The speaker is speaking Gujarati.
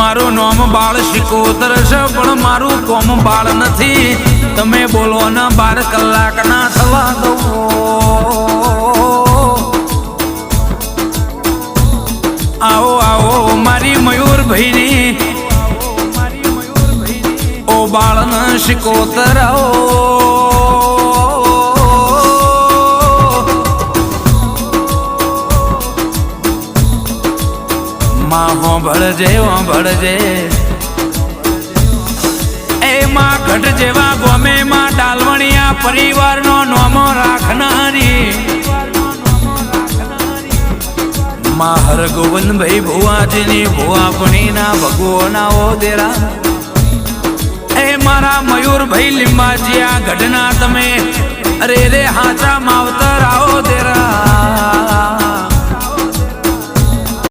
મારું નામ બાળ શિકોતર છે પણ મારું કોમ બાળ નથી તમે બોલો ને 12 કલાકના થવા દો આવો આવો મારી મયુરભાઈની ઓ બાળન શિકોતર આવો ભળજે એ માં ઘટ જેવા ગોમે માં ડાલવણિયા પરિવારનો નોમો રાખનારી માં હરગોવનભાઈ ભુવાજીની ભુવાપણીના ભગવોના ઓ દેરા એ મારા મયુરભાઈ લીંબાજીયા ગઢના તમે અરે રે હાચા માવતર આવો દેરા